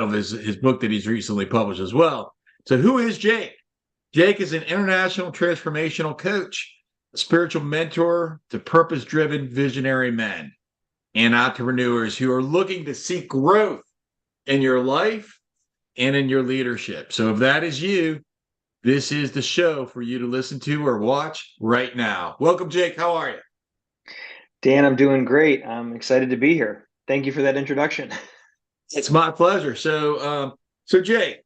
of his book that he's recently published as well. So who is Jake? Jake is an international transformational coach, a spiritual mentor to purpose-driven visionary men and entrepreneurs who are looking to seek growth in your life and in your leadership. So if that is you, this is the show for you to listen to or watch right now. Welcome, Jake. How are you? Dan, I'm doing great. I'm excited to be here. Thank you for that introduction. It's my pleasure. So Jake,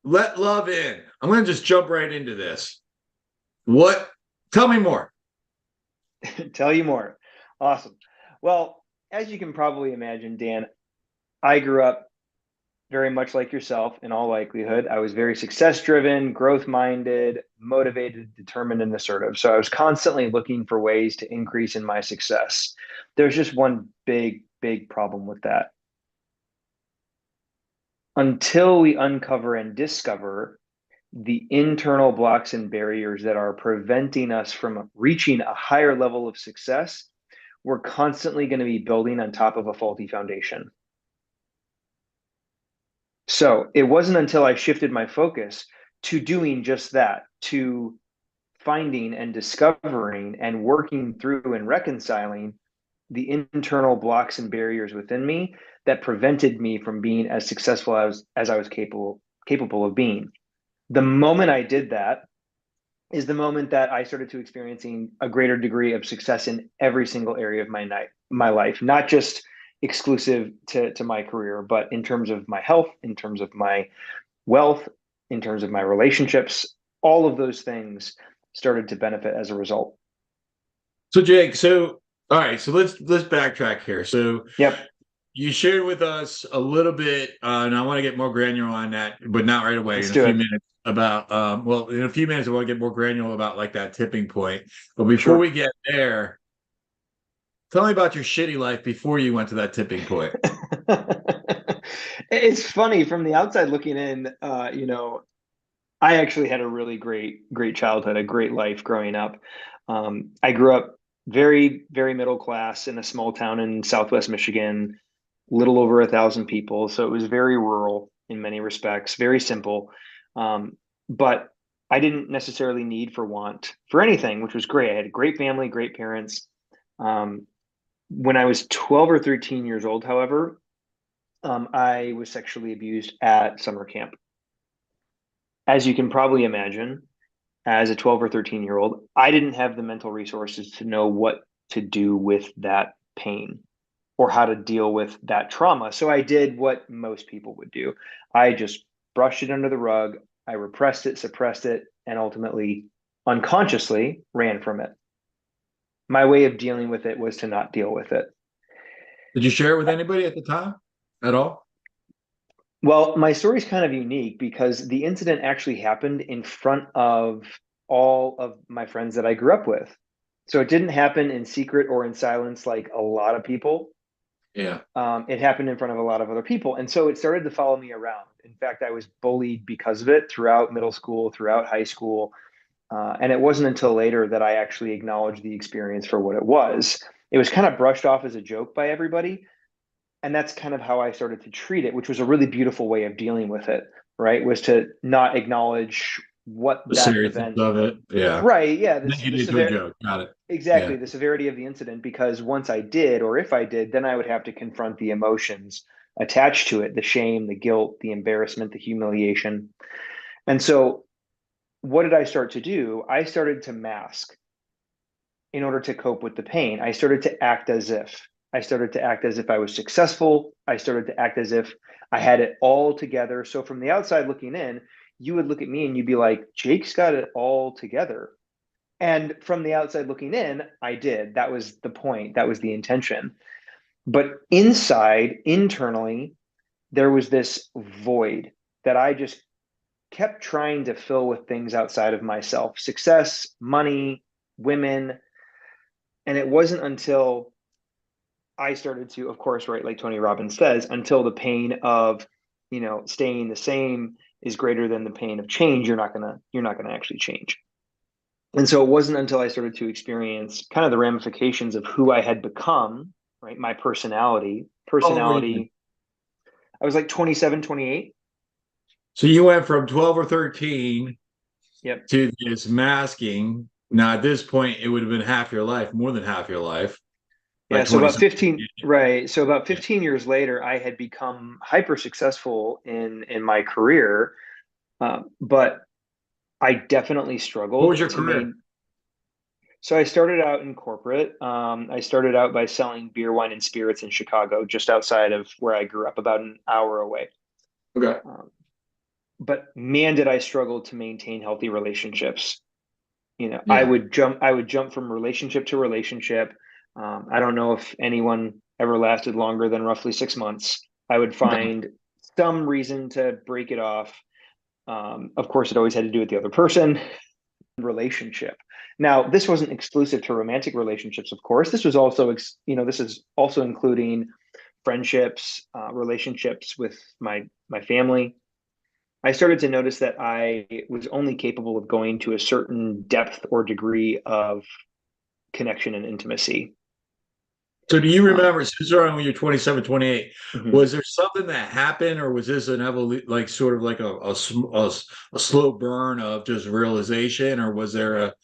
let love in. I'm going to just jump right into this. What? Tell me more. Tell you more. Awesome. Well, as you can probably imagine, Dan, I grew up very much like yourself in all likelihood. I was very success driven, growth minded, motivated, determined, and assertive. So I was constantly looking for ways to increase in my success. There's just one big problem with that. Until we uncover and discover the internal blocks and barriers that are preventing us from reaching a higher level of success, we're constantly going to be building on top of a faulty foundation. So it wasn't until I shifted my focus to doing just that, to finding and discovering and working through and reconciling the internal blocks and barriers within me that prevented me from being as successful as I was capable of being. The moment I did that is the moment that I started to experiencing a greater degree of success in every single area of my life, not just exclusive to my career, but in terms of my health, in terms of my wealth, in terms of my relationships, all of those things started to benefit as a result. So Jake, all right, so let's backtrack here. So Yep, you shared with us a little bit, and I want to get more granular on that, but not right away. let's In a do few it. minutes, about well, in a few minutes, I want to get more granular about like that tipping point. But before we Sure. get there, tell me about your shitty life before you went to that tipping point. It's funny from the outside looking in, I actually had a really great childhood, a great life growing up. I grew up very middle class in a small town in Southwest Michigan, little over 1,000 people. So it was very rural in many respects, very simple. But I didn't necessarily need for want for anything, which was great. I had a great family, great parents. Um, when I was 12 or 13 years old, however, I was sexually abused at summer camp. As you can probably imagine, as a 12 or 13-year-old, I didn't have the mental resources to know what to do with that pain or how to deal with that trauma. So I did what most people would do. I just brushed it under the rug. I repressed it, suppressed it, and ultimately, unconsciously, ran from it. My way of dealing with it was to not deal with it. Did you share it with anybody at the time at all? Well, my story is kind of unique because the incident actually happened in front of all of my friends that I grew up with. So it didn't happen in secret or in silence like a lot of people. Yeah. It happened in front of a lot of other people. And so it started to follow me around. In fact, I was bullied because of it throughout middle school, throughout high school. And it wasn't until later that I actually acknowledged the experience for what it was. It was kind of brushed off as a joke by everybody, and that's kind of how I started to treat it, which was a really beautiful way of dealing with it, right? Was to not acknowledge what The that seriousness event, of it. Yeah. right? Yeah, Make it the into a severe, joke. Got it. Yeah. exactly the severity of the incident. Because once I did, or if I did, then I would have to confront the emotions attached to it, the shame, the guilt, the embarrassment, the humiliation. And so, what did I start to do? I started to mask in order to cope with the pain. I started to act as if. I started to act as if I was successful. I started to act as if I had it all together. So from the outside looking in, you would look at me and you'd be like, Jake's got it all together. And from the outside looking in, I did. That was the point. That was the intention. But inside, internally, there was this void that I just kept trying to fill with things outside of myself: success, money, women. And it wasn't until I started to, of course, right, like Tony Robbins says, until the pain of, staying the same is greater than the pain of change, you're not gonna actually change. And so it wasn't until I started to experience kind of the ramifications of who I had become, right? My personality. How old were you then? I was like 27, 28. So you went from 12 or 13 Yep. to this masking. Now, at this point, it would have been half your life, more than half your life by Yeah, so about 27. 15, right. So about Yeah. 15 years later, I had become hyper successful in my career. But I definitely What was struggled your to career? so I started out in corporate. I started out by selling beer, wine, and spirits in Chicago, just outside of where I grew up, about an hour away. Okay. Um, but man, did I struggle to maintain healthy relationships. Yeah. I would jump from relationship to relationship. I don't know if anyone ever lasted longer than roughly 6 months. I would Okay. find some reason to break it off. Of course, it always had to do with the other person. Relationship. Now, this wasn't exclusive to romantic relationships, of course. This was also, this is also including friendships, relationships with my family. I started to notice that I was only capable of going to a certain depth or degree of connection and intimacy. So do you Um, remember, since around when you're 27, 28, mhm. was there something that happened, or was this an evolution, like sort of like a slow burn of just realization, or was there a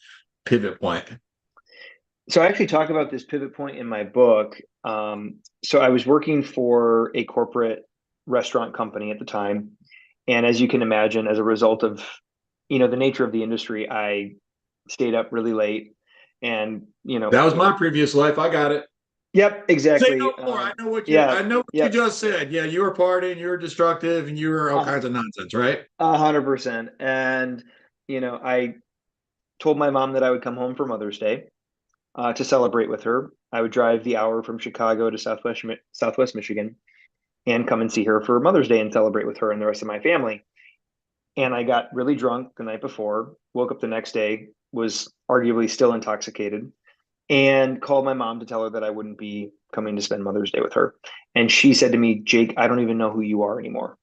pivot point? So I actually talk about this pivot point in my book. So I was working for a corporate restaurant company at the time, and as you can imagine, as a result of the nature of the industry, I stayed up really late, and That was my previous life. I got it. yep, Say exactly. no more. Yeah, I know what you yep, just said. Yeah, you were partying, you were destructive, and you were all uh, kinds of nonsense, right? 100%. And I told my mom that I would come home for Mother's Day to celebrate with her. I would drive the hour from Chicago to Southwest Michigan and come and see her for Mother's Day and celebrate with her and the rest of my family. And I got really drunk the night before, woke up the next day, was arguably still intoxicated, and called my mom to tell her that I wouldn't be coming to spend Mother's Day with her. And she said to me, Jake, I don't even know who you are anymore.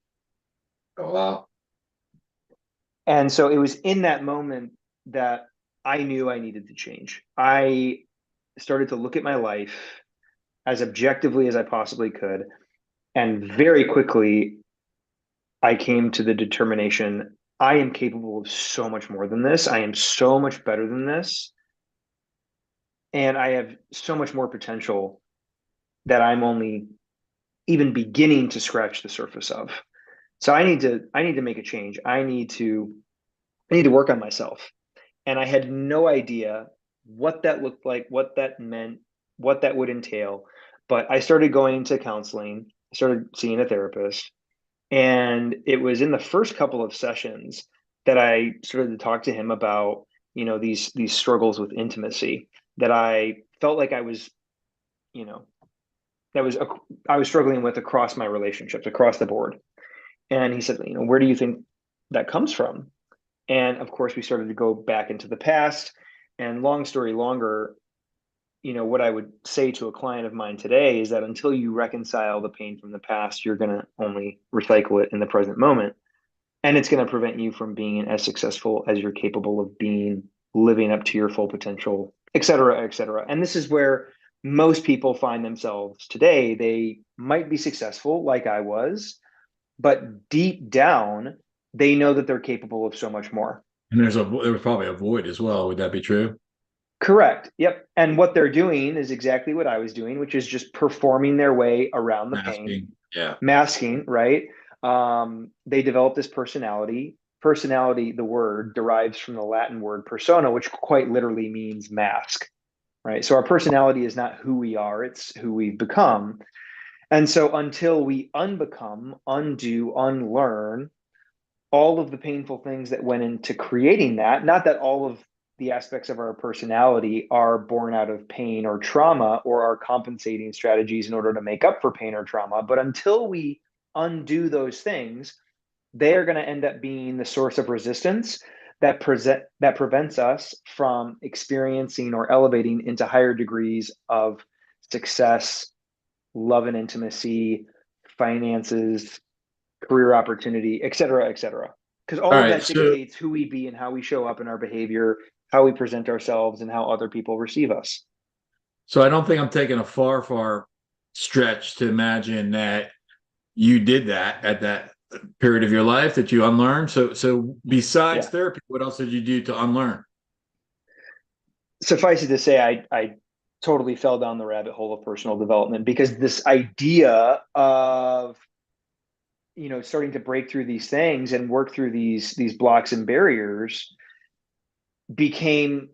Oh, wow. And so it was in that moment that I knew I needed to change. I started to look at my life as objectively as I possibly could. And very quickly, I came to the determination I am capable of so much more than this. I am so much better than this. And I have so much more potential that I'm only even beginning to scratch the surface of. So I need to make a change. I need to work on myself. And I had no idea what that looked like, what that meant, what that would entail. But I started going to counseling, I started seeing a therapist. And it was in the first couple of sessions that I started to talk to him about, these struggles with intimacy that I felt like I was, you know, that was I was struggling with across my relationships, across the board. And he said, where do you think that comes from? And of course, we started to go back into the past. And long story longer, what I would say to a client of mine today is that until you reconcile the pain from the past, you're going to only recycle it in the present moment. And it's going to prevent you from being as successful as you're capable of being, living up to your full potential, et cetera, et cetera. And this is where most people find themselves today. They might be successful like I was, but deep down, they know that they're capable of so much more. And there was probably a void as well. Would that be true? Correct. Yep. And what they're doing is exactly what I was doing, which is just performing their way around the pain, Masking. Yeah. masking, right? They develop this personality. Personality, the word derives from the Latin word persona, which quite literally means mask, right? So our personality is not who we are, it's who we've become. And so until we unbecome, undo, unlearn all of the painful things that went into creating that, not that all of the aspects of our personality are born out of pain or trauma or are compensating strategies in order to make up for pain or trauma, but until we undo those things, they are going to end up being the source of resistance that prevents us from experiencing or elevating into higher degrees of success, love and intimacy, finances, career opportunity, et cetera, et cetera. Because All all of right. that dictates who we be and how we show up in our behavior, how we present ourselves, and how other people receive us. So I don't think I'm taking a far stretch to imagine that you did that at that period of your life that you unlearned. So besides Yeah. therapy, what else did you do to unlearn? Suffice it to say, I totally fell down the rabbit hole of personal development because this idea of starting to break through these things and work through these blocks and barriers became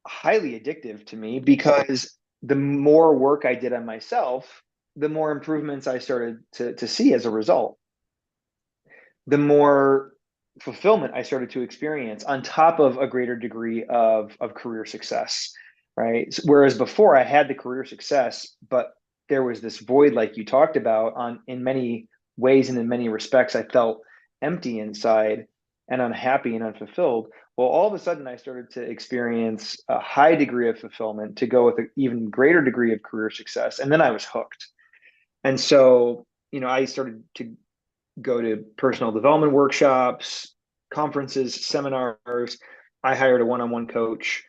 highly addictive to me because the more work I did on myself, the more improvements I started to see as a result, the more fulfillment I started to experience on top of a greater degree of career success, right? Whereas before I had the career success, but there was this void, like you talked about, on in many ways and in many respects, I felt empty inside and unhappy and unfulfilled. Well, all of a sudden, I started to experience a high degree of fulfillment to go with an even greater degree of career success. And then I was hooked. And so, I started to go to personal development workshops, conferences, seminars. I hired a one-on-one coach.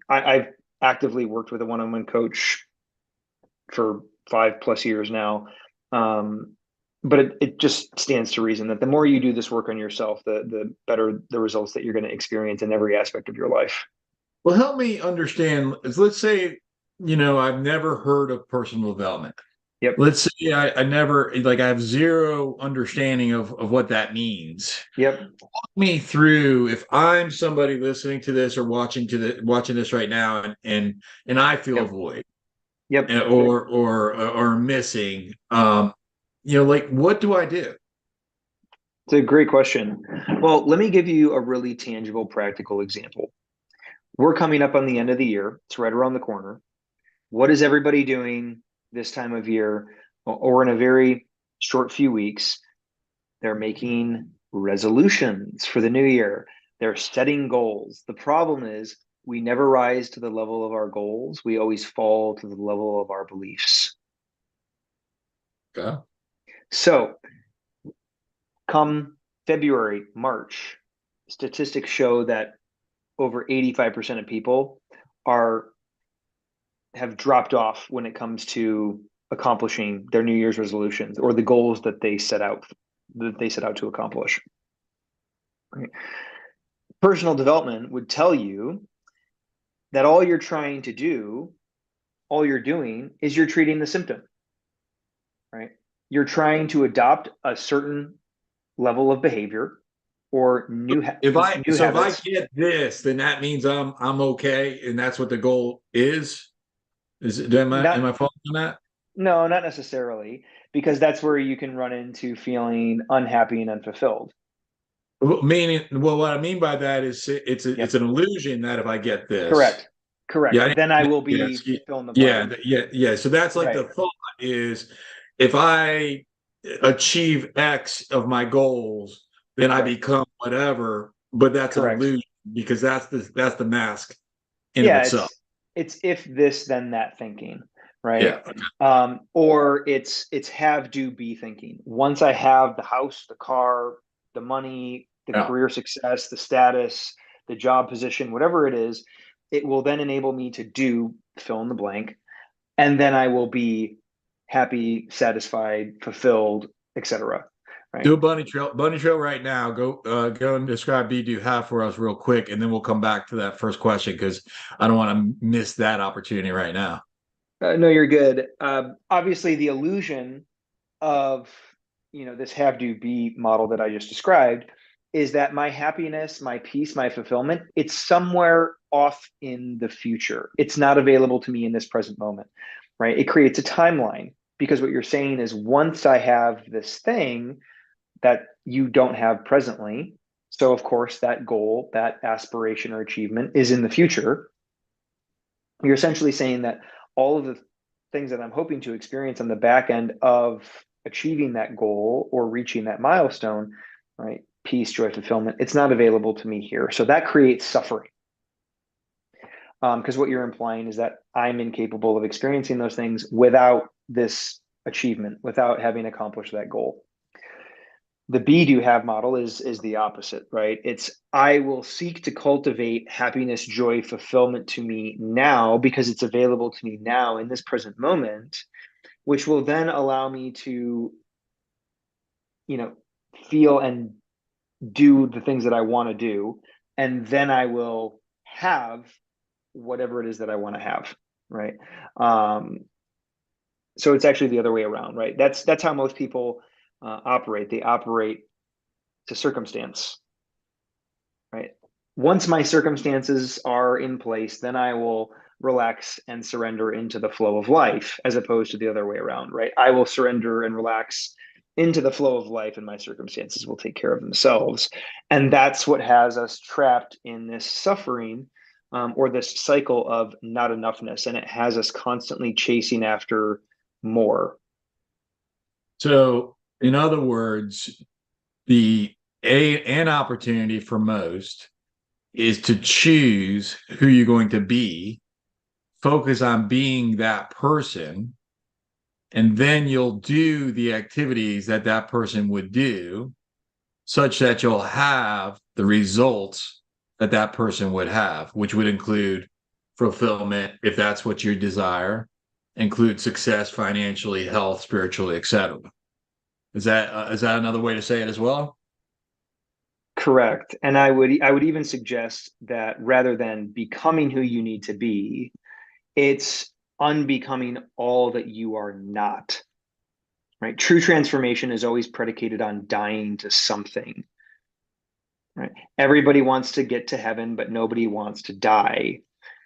I've actively worked with a one-on-one coach for 5+ years now. But it just stands to reason that the more you do this work on yourself, the better the results that you're going to experience in every aspect of your life. Well, help me understand. Let's say, I've never heard of personal development. Yep. Let's say I never, like, I have zero understanding of what that means. Yep. Walk me through, if I'm somebody listening to this or watching this right now, and I feel a Yep. void Yep. or missing, like, what do I do? It's a great question. Well, let me give you a really tangible, practical example. We're coming up on the end of the year. It's right around the corner. What is everybody doing this time of year or in a very short few weeks? They're making resolutions for the new year. They're setting goals. The problem is we never rise to the level of our goals. We always fall to the level of our beliefs. Okay. So come February, March, statistics show that over 85% of people are have dropped off when it comes to accomplishing their New Year's resolutions or the goals that they set out to accomplish. Right? Personal development would tell you that all you're doing is you're treating the symptom, right? You're trying to adopt a certain level of behavior or If I habits. get this, then that means I'm okay, and that's what the goal is. Am Not I following that? No, not necessarily, because that's where you can run into feeling unhappy and unfulfilled. Well, what I mean by that is it's Yep. an illusion that if I get this, Correct. Correct. yeah, Then I will yes, be fill in the yeah, blank. yeah. So that's like Right. the thought is, if I achieve X of my goals, then I Right. become whatever. But that's an Correct. illusion because that's the mask in of Yeah, itself. it's if this then that thinking, right? Yeah. Or it's have do be thinking. Once I have the house, the car, the money, the Yeah. career success, the status, the job position, whatever it is, it will then enable me to do fill in the blank, and then I will be happy, satisfied, fulfilled, etc. Right? Do a bunny trail right now. Go and describe be do have for us real quick, and then we'll come back to that first question because I don't want to miss that opportunity right now. No, you're good. Obviously, the illusion of this have do be model that I just described is that my happiness, my peace, my fulfillment, it's somewhere off in the future. It's not available to me in this present moment, right? It creates a timeline because what you're saying is once I have this thing that you don't have presently, so of course that goal, that aspiration or achievement is in the future. You're essentially saying that all of the things that I'm hoping to experience on the back end of achieving that goal or reaching that milestone, right? Peace, joy, fulfillment, it's not available to me here. So that creates suffering. Because what you're implying is that I'm incapable of experiencing those things without this achievement, without having accomplished that goal. The be do have model is the opposite, right? It's I will seek to cultivate happiness, joy, fulfillment to me now because it's available to me now in this present moment, which will then allow me to you know, feel and do the things that I want to do, and then I will have whatever it is that I want to have, right? Um, so it's actually the other way around, right? That's how most people operate. They operate to circumstance, right? Once my circumstances are in place, then I will relax and surrender into the flow of life, as opposed to the other way around, right? I will surrender and relax into the flow of life, and my circumstances will take care of themselves. And that's what has us trapped in this suffering, or this cycle of not enoughness. And it has us constantly chasing after more. So, in other words, an opportunity for most is to choose who you're going to be, focus on being that person, and then you'll do the activities that that person would do, such that you'll have the results that that person would have, which would include fulfillment, if that's what you desire, include success financially, health, spiritually, etc. Is that another way to say it as well? Correct. And I would even suggest that rather than becoming who you need to be, it's unbecoming all that you are not. Right? True transformation is always predicated on dying to something. Right? Everybody wants to get to heaven, but nobody wants to die.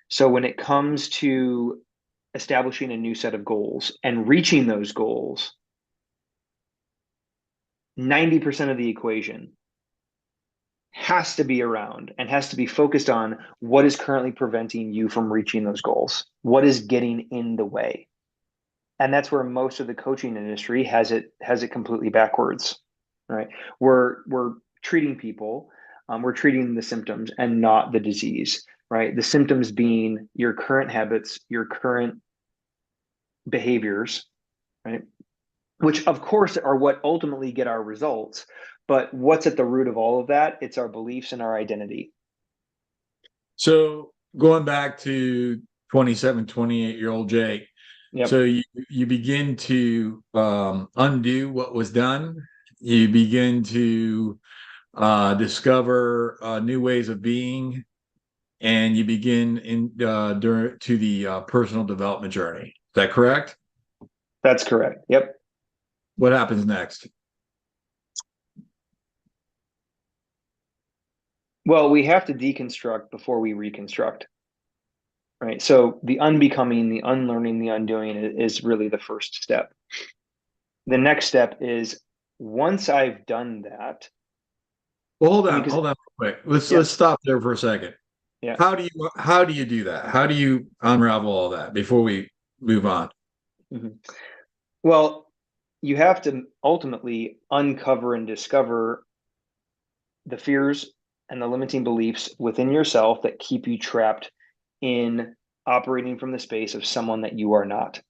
So when it comes to establishing a new set of goals and reaching those goals, 90% of the equation has to be around and has to be focused on what is currently preventing you from reaching those goals. What is getting in the way? And that's where most of the coaching industry has it completely backwards, right? We're treating people, we're treating the symptoms and not the disease, right? The symptoms being your current habits, your current behaviors, right? Which of course are what ultimately get our results. But what's at the root of all of that? It's our beliefs and our identity. So going back to 27, 28-year-old Jake, Yep, so you begin to undo what was done. You begin to discover new ways of being, and you begin to the personal development journey. Is that correct? that's correct. Yep. What happens next? Well, we have to deconstruct before we reconstruct, right? So the unbecoming, the unlearning, the undoing is really the first step. The next step is, once I've done that, Well, hold I mean, on, because hold on, real quick. Let's yeah, stop there for a second. yeah. How do you do that? How do you unravel all that before we move on? Mhm. Well, you have to ultimately uncover and discover the fears and the limiting beliefs within yourself that keep you trapped in operating from the space of someone that you are not,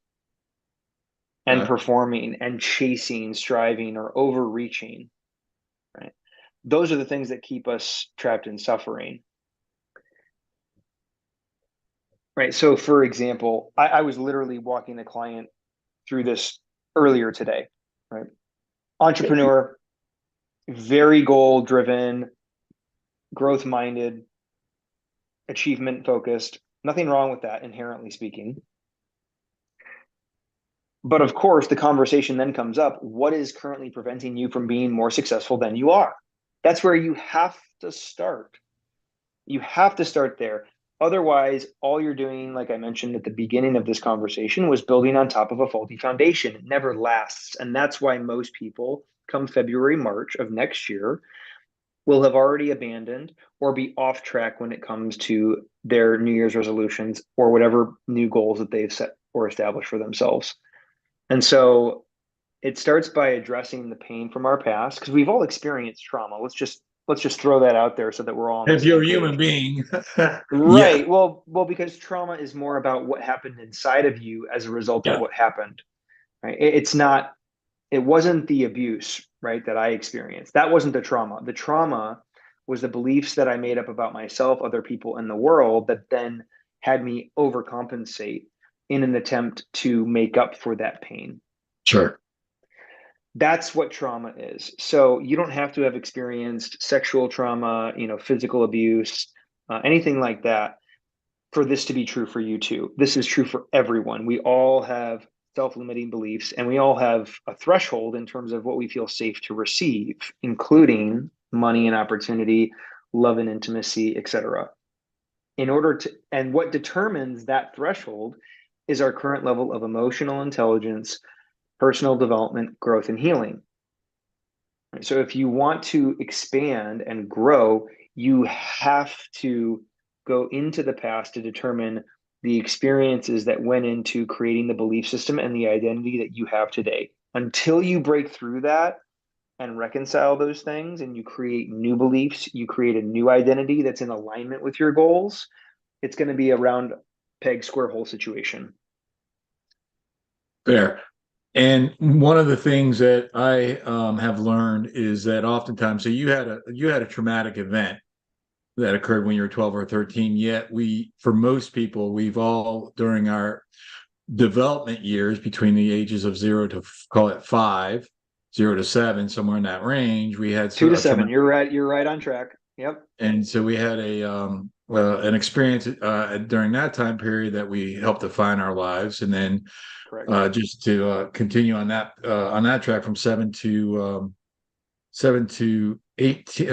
and Okay. performing and chasing, striving, or overreaching, right? Those are the things that keep us trapped in suffering, right? So, for example, I was literally walking a client through this earlier today, right? Entrepreneur, very goal driven, growth minded, achievement focused. Nothing wrong with that, inherently speaking. But of course, the conversation then comes up: what is currently preventing you from being more successful than you are? That's where you have to start. You have to start there. Otherwise, all you're doing, like I mentioned at the beginning of this conversation, was building on top of a faulty foundation. It never lasts. And that's why most people, come February, March of next year, will have already abandoned or be off track when it comes to their New Year's resolutions or whatever new goals that they've set or established for themselves. And so it starts by addressing the pain from our past, because we've all experienced trauma. Let's just throw that out there so that we're all on the If you're same a human page. being, yeah, Right. Well, because trauma is more about what happened inside of you as a result of yeah, what happened. Right. It's not. It wasn't the abuse, right, that I experienced. That wasn't the trauma. The trauma was the beliefs that I made up about myself, other people, and the world, that then had me overcompensate in an attempt to make up for that pain. sure. That's what trauma is. So you don't have to have experienced sexual trauma, physical abuse, anything like that for this to be true for you too. This is true for everyone. We all have self-limiting beliefs, and we all have a threshold in terms of what we feel safe to receive, including money and opportunity, love and intimacy, etc. And what determines that threshold is our current level of emotional intelligence, personal development, growth, and healing. So if you want to expand and grow, you have to go into the past to determine the experiences that went into creating the belief system and the identity that you have today. Until you break through that and reconcile those things and you create new beliefs, you create a new identity that's in alignment with your goals, it's going to be a round peg, square hole situation. Fair. And one of the things that I have learned is that oftentimes, so you had a traumatic event that occurred when you were 12 or 13. Yet for most people, we've all during our development years between the ages of 0 to call it 5, 0 to 7, somewhere in that range, we had 2 to 7. You're right. You're right on track. Yep. and so we had an experience during that time period that we helped define our lives, and then just to continue on that track from 7 to 18,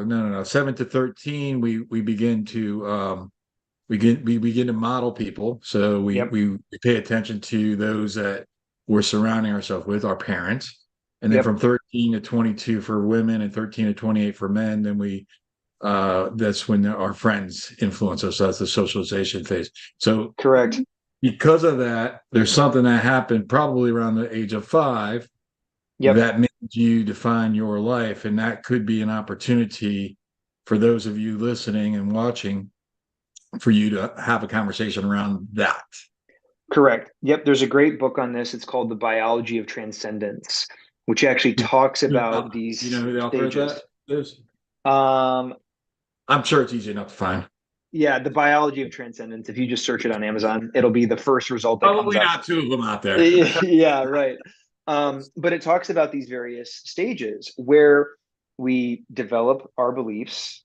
no, 7 to 13, we begin to we begin to model people. So we pay attention to those that we're surrounding ourselves with, our parents. And then from 13 to 22 for women and 13 to 28 for men, then that's when our friends influence us. That's the socialization phase. So correct. Because of that, there's something that happened probably around the age of 5 that made you define your life. And that could be an opportunity for those of you listening and watching for you to have a conversation around that. Correct. Yep. There's a great book on this. It's called The Biology of Transcendence, which actually talks about these who the author stages. Of that is? I'm sure it's easy enough to find. Yeah, The Biology of Transcendence. If you just search it on Amazon, it'll be the first result that Probably comes up. not 2 of them out there. Yeah, right. But it talks about these various stages where we develop our beliefs,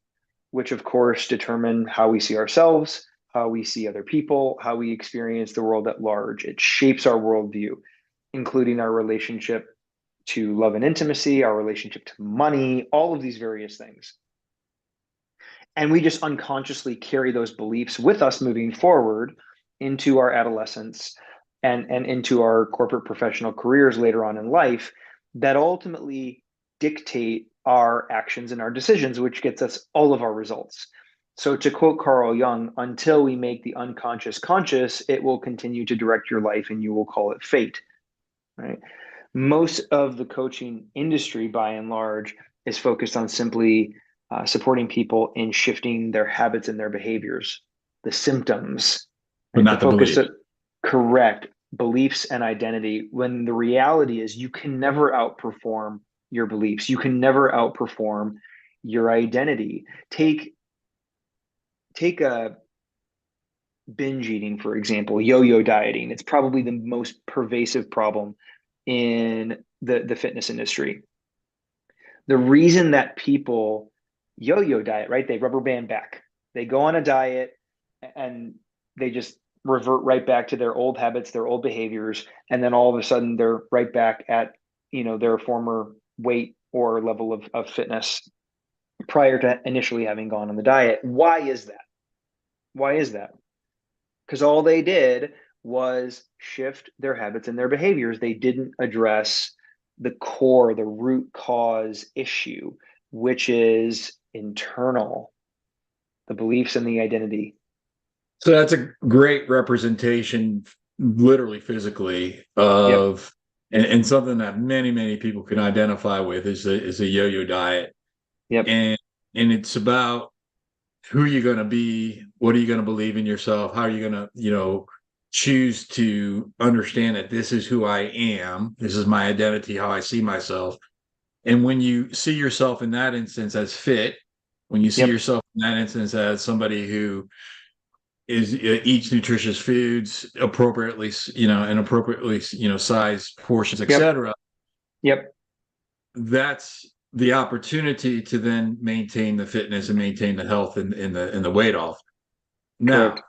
which of course determine how we see ourselves, how we see other people, how we experience the world at large. It shapes our worldview, including our relationship to love and intimacy, our relationship to money, all of these various things. And we just unconsciously carry those beliefs with us moving forward into our adolescence and into our corporate professional careers later on in life that ultimately dictate our actions and our decisions, which gets us all of our results. So to quote Carl Jung, until we make the unconscious conscious, it will continue to direct your life and you will call it fate, right? Most of the coaching industry, by and large, is focused on simply supporting people in shifting their habits and their behaviors, the symptoms, but not the beliefs. Correct. Beliefs and identity, when the reality is you can never outperform your beliefs. You can never outperform your identity. Take a binge eating, for example, yo-yo dieting. It's probably the most pervasive problem in the fitness industry. The reason that people yo-yo diet, right? They rubber band back. They go on a diet and they just revert right back to their old habits, their old behaviors, and then all of a sudden they're right back at their former weight or level of fitness prior to initially having gone on the diet. Why is that? Because all they did was shift their habits and their behaviors. They didn't address the core, the root cause issue, which is internal, the beliefs and the identity. So that's a great representation, literally physically, of and something that many, many people can identify with is a yo-yo diet. And it's about who you're going to be, what are you going to believe in yourself, how are you going to, choose to understand that this is who I am, this is my identity, how I see myself. And when you see yourself in that instance as fit, when you see yourself in that instance as somebody who eats nutritious foods appropriately, and appropriately, sized portions, etc. Yep. That's the opportunity to then maintain the fitness and maintain the health and the weight off. Now, Correct.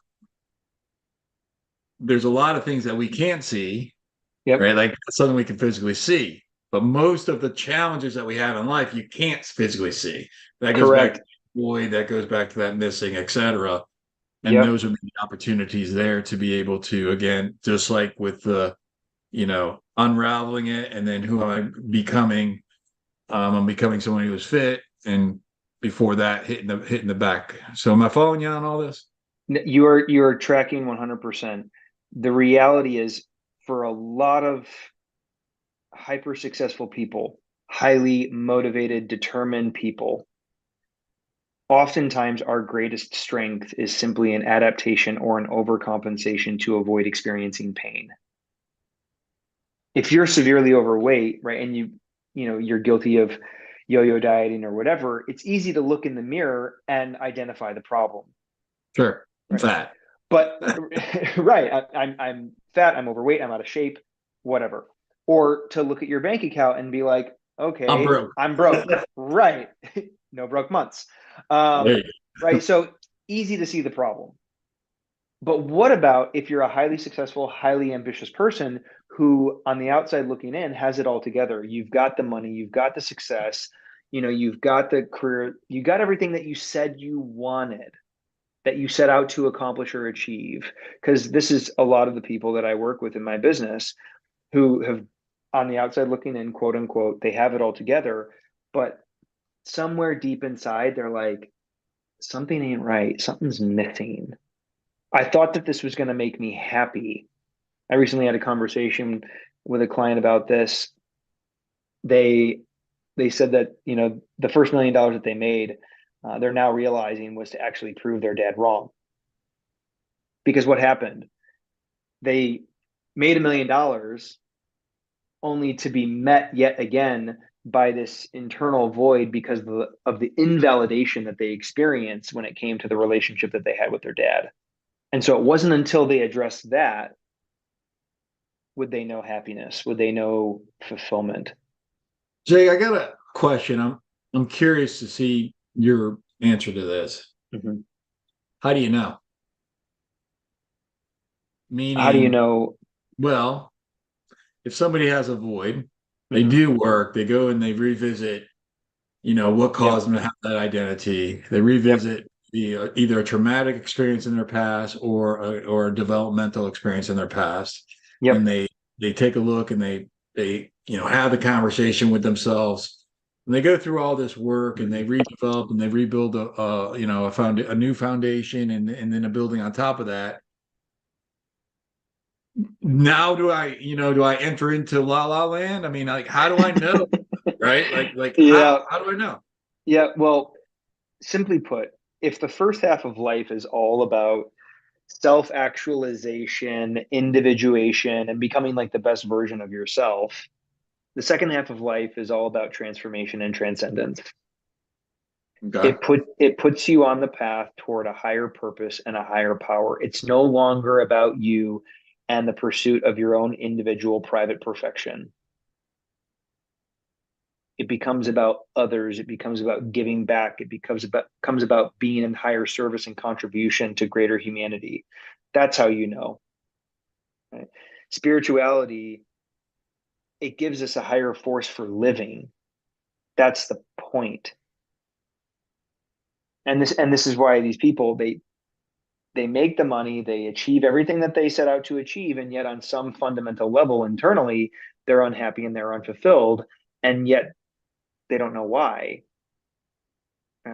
there's a lot of things that we can't see, Yep. right? Like something we can physically see. But most of the challenges that we have in life, you can't physically see. That goes back to Correct. void, that goes back to that missing, etc. And Yep. those are the opportunities there to be able to, again, just like with the, unraveling it and then who am I becoming? I'm becoming someone who is fit, and before that, hitting the back. So am I following you on all this? You're tracking 100%. The reality is, for a lot of hyper successful people, highly motivated, determined people, oftentimes our greatest strength is simply an adaptation or an overcompensation to avoid experiencing pain. If you're severely overweight, right, and you're guilty of yo-yo dieting or whatever, it's easy to look in the mirror and identify the problem, Sure, I'm right? fat. But right, I'm fat, I'm overweight, I'm out of shape, whatever. Or to look at your bank account and be like, I'm okay, broke. I'm broke. Right. No broke months. There you Right. So easy to see the problem. But what about if you're a highly successful, highly ambitious person who, on the outside looking in, has it all together? You've got the money, you've got the success, you've got the career, you got everything that you said you wanted, that you set out to accomplish or achieve. Because this is a lot of the people that I work with in my business who have, on the outside looking in, quote unquote, they have it all together, but somewhere deep inside, they're like, something ain't right, something's missing. I thought that this was going to make me happy. I recently had a conversation with a client about this. They they said that the first $1 million that they made, they're now realizing was to actually prove their dad wrong. Because what happened? They made $1 million only to be met yet again by this internal void because of the invalidation that they experienced when it came to the relationship that they had with their dad. And so it wasn't until they addressed that would they know happiness, would they know fulfillment. Jay, I got a question. I'm curious to see your answer to this. Mm-hmm. How do you know? How do you Meaning, know? well, if somebody has a void, they Mm-hmm. do work, they go and they revisit, what caused Yep. them to have that identity. They Yep. revisit either a traumatic experience in their past or a developmental experience in their past, and Yep. they take a look and they have the conversation with themselves. And they go through all this work and they redevelop and they rebuild a new foundation and then a building on top of that. Now do I enter into la la land? I mean, like, how do I know? Right? Like Yeah. how do I know? Yeah. Well, simply put, if the first half of life is all about self actualization, individuation, and becoming like the best version of yourself, the second half of life is all about transformation and transcendence. Okay. It puts you on the path toward a higher purpose and a higher power. It's no longer about you and the pursuit of your own individual private perfection. It becomes about others. It becomes about giving back. It comes about being in higher service and contribution to greater humanity. That's how you know. Right? Spirituality, it gives us a higher force for living. That's the point. And this is why these people, they make the money, they achieve everything that they set out to achieve, and yet on some fundamental level internally, they're unhappy and they're unfulfilled, and yet they don't know why.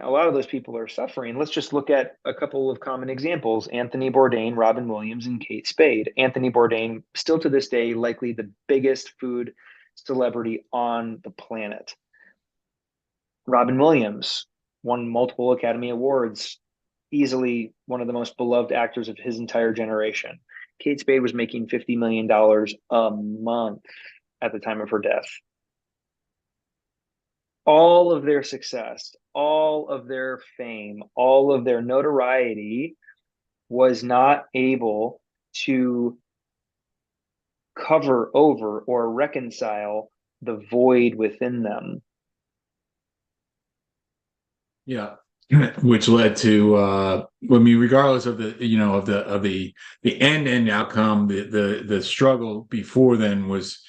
A lot of those people are suffering. Let's just look at a couple of common examples: Anthony Bourdain, Robin Williams, and Kate Spade. Anthony Bourdain, still to this day, likely the biggest food celebrity on the planet. Robin Williams won multiple Academy Awards, easily one of the most beloved actors of his entire generation. Kate Spade was making $50 million a month at the time of her death. All of their success, all of their fame, all of their notoriety was not able to cover over or reconcile the void within them. Yeah. Which led to regardless of the the end outcome, the struggle before then was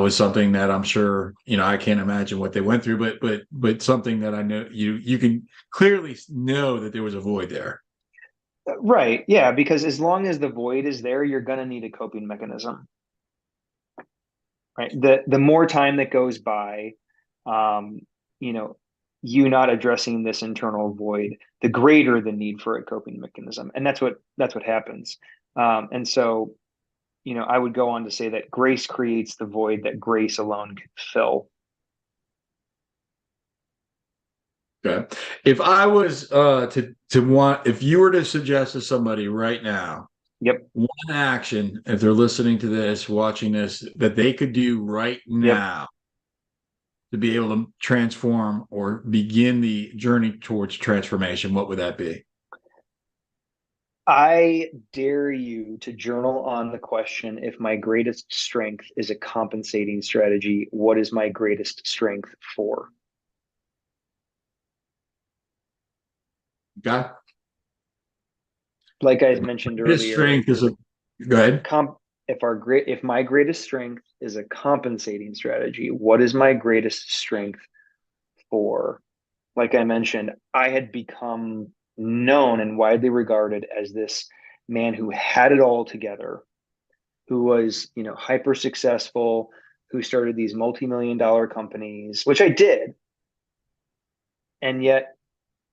something that I'm sure, I can't imagine what they went through, but something that I know you can clearly know that there was a void there. Right. Yeah, because as long as the void is there, you're going to need a coping mechanism. Right. The more time that goes by, um, you know, you not addressing this internal void, the greater the need for a coping mechanism. And that's what happens. And so, I would go on to say that grace creates the void that grace alone can fill. Okay. If I was if you were to suggest to somebody right now Yep. one action, if they're listening to this, watching this, that they could do right Yep. now to be able to transform or begin the journey towards transformation, what would that be? I dare you to journal on the question, if my greatest strength is a compensating strategy, what is my greatest strength for? Okay. Like I mentioned His earlier, strength is a go ahead. if my greatest strength is a compensating strategy, what is my greatest strength for? Like I mentioned, I had become known and widely regarded as this man who had it all together, who was, hyper successful, who started these multi-million dollar companies, which I did. And yet,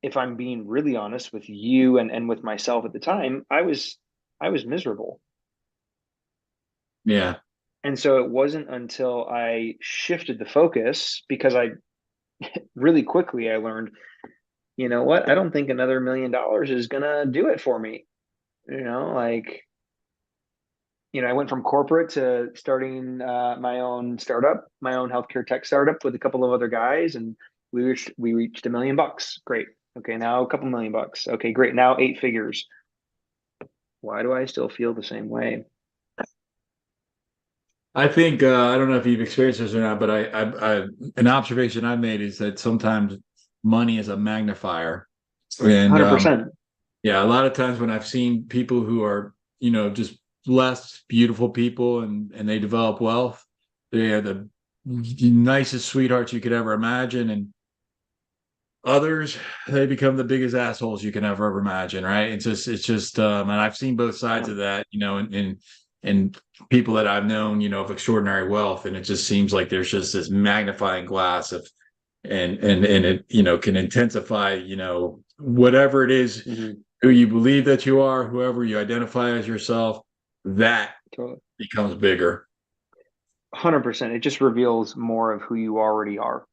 if I'm being really honest with you and with myself at the time, I was miserable. Yeah. And so it wasn't until I shifted the focus, because I really quickly I learned, you know what, I don't think another $1 million is gonna do it for me. Like, I went from corporate to starting my own startup, my own healthcare tech startup with a couple of other guys, and we reached $1 million. Great. Okay, now a couple $1 million. Okay, great. Now 8 figures. Why do I still feel the same way? I think I don't know if you've experienced this or not, but an observation I've made is that sometimes money is a magnifier, and 100%. yeah, a lot of times when I've seen people who are just blessed, beautiful people, and they develop wealth, they are the nicest sweethearts you could ever imagine, and others they become the biggest assholes you can ever imagine, right? It's just and I've seen both sides Yeah. of that, and people that I've known, of extraordinary wealth, and it just seems like there's just this magnifying glass of and it can intensify, whatever it is, Hmm. who you believe that you are, whoever you identify as yourself, that Totally. becomes bigger. 100%. It just reveals more of who you already are,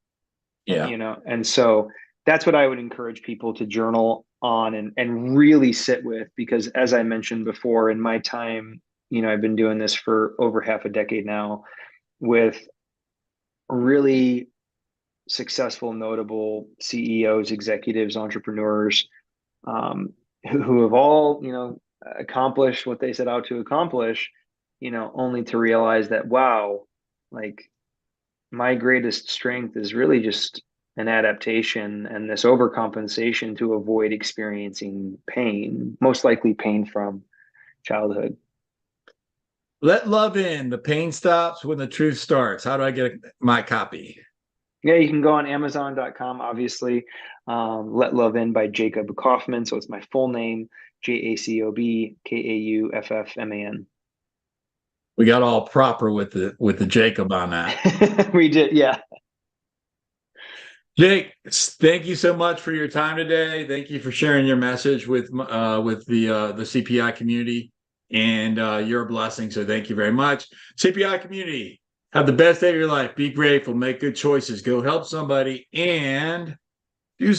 Yeah. and so that's what I would encourage people to journal on and really sit with, because as I mentioned before, in my time, I've been doing this for over half a decade now with really successful, notable CEOs, executives, entrepreneurs, who have all, accomplished what they set out to accomplish, only to realize that, wow, like, my greatest strength is really just an adaptation and this overcompensation to avoid experiencing pain, most likely pain from childhood. Let love in. The pain stops when the truth starts. How do I get my copy? Yeah, you can go on Amazon.com, obviously. Let Love In by Jacob Kauffman. So it's my full name, JACOBKAUFFMAN. We got all proper with the Jacob on that. We did, yeah. Jake, thank you so much for your time today. Thank you for sharing your message with the CPI community, and you're a blessing. So thank you very much, CPI community. Have the best day of your life. Be grateful. Make good choices. Go help somebody and do something.